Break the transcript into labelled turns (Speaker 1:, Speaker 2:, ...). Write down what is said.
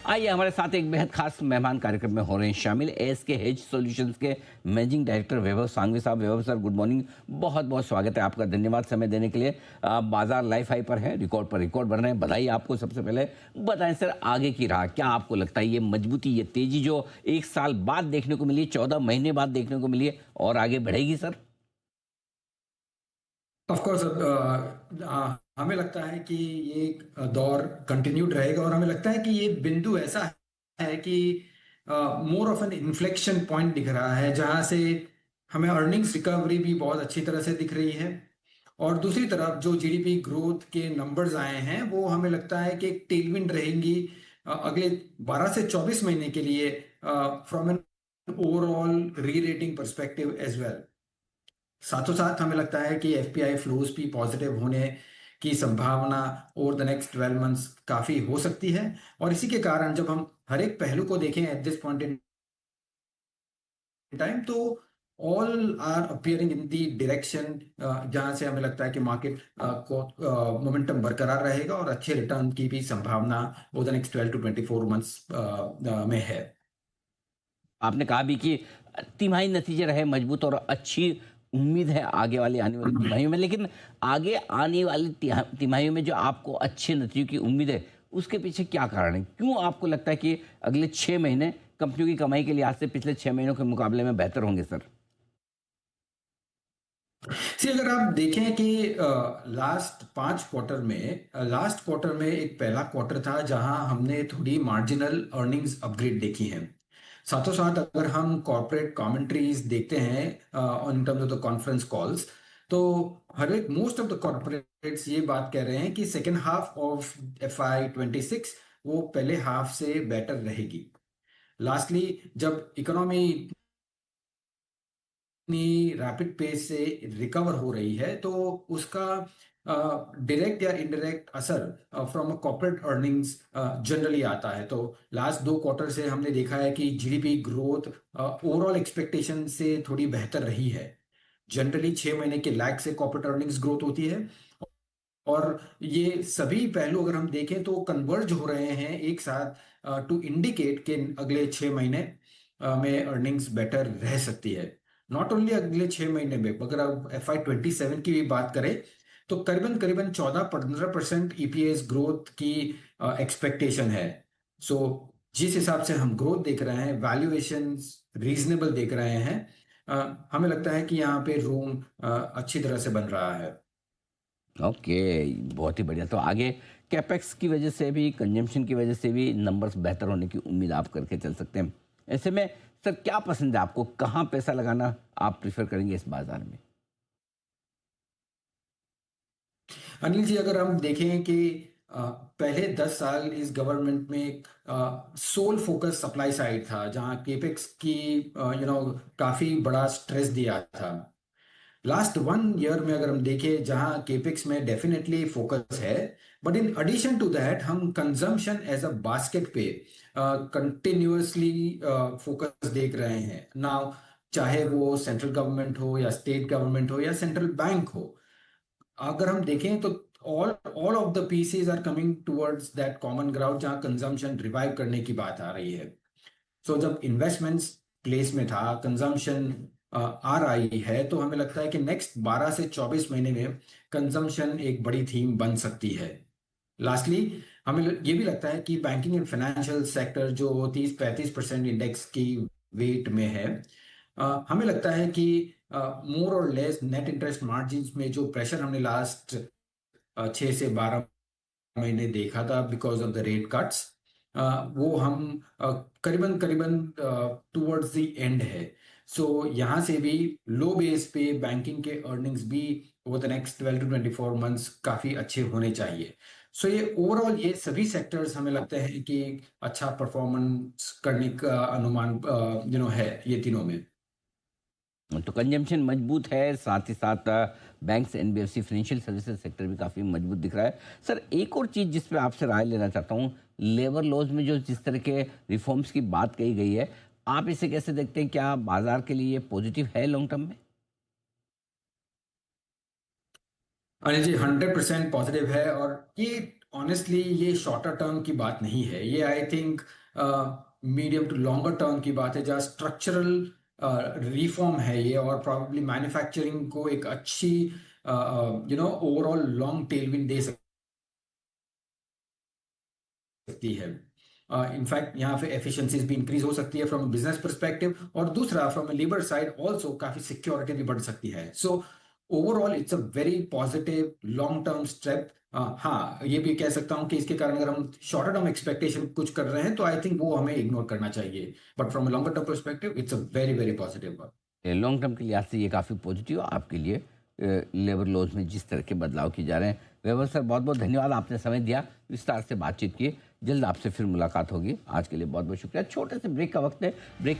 Speaker 1: आइए हमारे साथ एक बेहद खास मेहमान कार्यक्रम में हो रहे हैं शामिल एएसके हेज सॉल्यूशंस के मैनेजिंग डायरेक्टर वैभव सांघवी साहब। वैभव सर, गुड मॉर्निंग। बहुत बहुत स्वागत है आपका, धन्यवाद समय देने के लिए। बाजार लाइफ हाई पर है, रिकॉर्ड पर रिकॉर्ड बन रहे हैं, बधाई आपको। सबसे पहले बताएं सर, आगे की राह क्या आपको लगता है? ये मजबूती, ये तेजी जो एक साल बाद देखने को मिली है, 14 महीने बाद देखने को मिली है, और आगे बढ़ेगी सर?
Speaker 2: ऑफ कोर्स हमें लगता है कि ये दौर कंटिन्यूड रहेगा और हमें लगता है कि ये बिंदु ऐसा है कि more of an inflection point दिख रहा है, जहां से हमें अर्निंग्स रिकवरी भी बहुत अच्छी तरह से दिख रही है। और दूसरी तरफ जो जीडीपी ग्रोथ के नंबर्स आए हैं वो हमें लगता है कि एक टेलविंड रहेंगी अगले 12 से 24 महीने के लिए, from an overall rerating perspective as well. साथों साथ हमें लगता है कि एफपीआई फ्लोज भी पॉजिटिव होने की संभावना ओवर द नेक्स्ट 12 मंथ्स काफी हो सकती है। और इसी के कारण जब हम हर एक पहलू को देखें at this point in time, तो all are appearing in the direction जहां से हमें लगता है कि मार्केट को मोमेंटम बरकरार रहेगा और अच्छे रिटर्न की भी संभावना over the next 12 to 24 months में है।
Speaker 1: आपने कहा भी कि तिमाही नतीजे रहे मजबूत और अच्छी उम्मीद है आगे वाली आने वाली तिमाहियों में, लेकिन आगे आने वाली तिमाहियों में जो आपको अच्छे नतीजों की उम्मीद है, उसके पीछे क्या कारण है? क्यों आपको लगता है कि अगले 6 महीने कंपनियों की कमाई के लिहाज से पिछले 6 महीनों के मुकाबले में बेहतर होंगे सर?
Speaker 2: सी अगर आप देखें कि लास्ट क्वार्टर में एक पहला क्वार्टर था जहां हमने थोड़ी मार्जिनल अर्निंग्स अपग्रेड देखी है। साथों साथ अगर हम कॉर्पोरेट कमेंट्रीज देखते हैं on terms of the conference calls, तो हर एक मोस्ट ऑफ द कॉर्पोरेट्स ये बात कह रहे हैं कि सेकेंड हाफ ऑफ FY 2026 वो पहले हाफ से बेटर रहेगी। लास्टली, जब इकोनॉमी इतनी रैपिड पेस से रिकवर हो रही है, तो उसका डायरेक्ट या इनडायरेक्ट असर from a corporate earnings generally आता है। तो लास्ट 2 क्वार्टर से हमने देखा है कि जीडीपी ग्रोथ ओवरऑल एक्सपेक्टेशन से थोड़ी बेहतर रही है। जनरली 6 महीने के लैग से कॉर्पोरेट अर्निंग्स ग्रोथ होती है, और ये सभी पहलू अगर हम देखें तो कन्वर्ज हो रहे हैं एक साथ टू इंडिकेट कि अगले 6 महीने में अर्निंग्स बेटर रह सकती है। नॉट ओनली अगले 6 महीने में, अगर आप FY 2027 की भी बात करें तो करीबन करीबन 14-15% ईपीएस ग्रोथ की एक्सपेक्टेशन है। सो जिस हिसाब से हम ग्रोथ देख रहे हैं, वैल्यूएशन रीजनेबल देख रहे हैं, हमें लगता है कि यहाँ पे रूम अच्छी तरह से बन रहा है।
Speaker 1: ओके, बहुत ही बढ़िया। तो आगे कैपेक्स की वजह से भी, कंजम्पशन की वजह से भी नंबर्स बेहतर होने की उम्मीद आप करके चल सकते हैं। ऐसे में सर क्या पसंद है आपको, कहाँ पैसा लगाना आप प्रेफर करेंगे इस बाजार में?
Speaker 2: अनिल जी, अगर हम देखें कि पहले 10 साल इस गवर्नमेंट में सोल फोकस सप्लाई साइड था, जहां केपेक्स की काफी बड़ा स्ट्रेस दिया था। लास्ट 1 ईयर में अगर हम देखें, जहां केपेक्स में डेफिनेटली फोकस है, but in addition to that हम कंजम्पशन एज अ बास्केट पे कंटिन्यूअसली फोकस देख रहे हैं नाउ। चाहे वो सेंट्रल गवर्नमेंट हो या स्टेट गवर्नमेंट हो या सेंट्रल बैंक हो, अगर हम देखें तो all all of the pieces are coming towards that common ground जहां कंजम्पशन रिवाइव करने की बात आ रही है। सो जब इन्वेस्टमेंट्स प्लेस में था, कंजम्पशन आ रही है, तो हमें लगता है कि नेक्स्ट 12 से 24 महीने में कंजम्पशन एक बड़ी थीम बन सकती है। लास्टली, हमें ये भी लगता है कि बैंकिंग एंड फाइनेंशियल सेक्टर जो 30-35% इंडेक्स की वेट में है, हमें लगता है कि मोर और लेस नेट इंटरेस्ट मार्जिन में जो प्रेशर हमने लास्ट 6 से 12 महीने देखा था because of the rate cuts, वो हम करीबन करीबन टुवर्ड्स द एंड है। सो यहाँ से भी लो बेस पे बैंकिंग के अर्निंग्स भी over the next 12 to 24 months काफी अच्छे होने चाहिए। सो ये ओवरऑल ये सभी सेक्टर्स हमें लगते हैं कि अच्छा परफॉर्मेंस करने का अनुमान है ये तीनों में।
Speaker 1: तो कंजम्पशन मजबूत है, साथ ही साथ banks, NBFC, financial services sector भी काफ़ी मजबूत दिख रहा है। सर एक और चीज़ जिस पे आपसे राय लेना चाहता हूँ, लेबर लॉज में जो जिस तरह के रिफॉर्म्स की बात कही गई है, आप इसे कैसे देखते हैं? क्या बाजार के लिए ये पॉजिटिव है लॉन्ग टर्म में?
Speaker 2: अनिल जी, 100% पॉजिटिव है। और ये ऑनेस्टली ये शॉर्टर टर्म की बात नहीं है। ये I think medium to longer term की बात है, जहाँ स्ट्रक्चरल रिफॉर्म है ये, और प्रॉब्लली मैन्युफैक्चरिंग को एक अच्छी ओवरऑल लॉन्ग टेलविंड दे सकती है। इनफैक्ट यहाँ पे एफिशिएंसीज भी इंक्रीज हो सकती है फ्रॉम बिजनेस परस्पेक्टिव, और दूसरा फ्रॉम लेबर साइड ऑल्सो काफी सिक्योरिटी भी बढ़ सकती है। So overall it's a very positive long term step. हाँ, ये भी कह सकता हूँ कि इसके कारण अगर हम शॉर्टर टर्म एक्सपेक्टेशन कुछ कर रहे हैं तो आई थिंक वो हमें इग्नोर करना चाहिए, but from longer term perspective it's a very very positive one.
Speaker 1: Long term के लिहाज से ये काफ़ी पॉजिटिव है आपके लिए। लेबर लॉज में जिस तरह के बदलाव किए जा रहे हैं। वैभव सर, बहुत बहुत धन्यवाद, आपने समय दिया, विस्तार से बातचीत की। जल्द आपसे फिर मुलाकात होगी। आज के लिए बहुत बहुत शुक्रिया। छोटे से ब्रेक का वक्त है। ब्रेक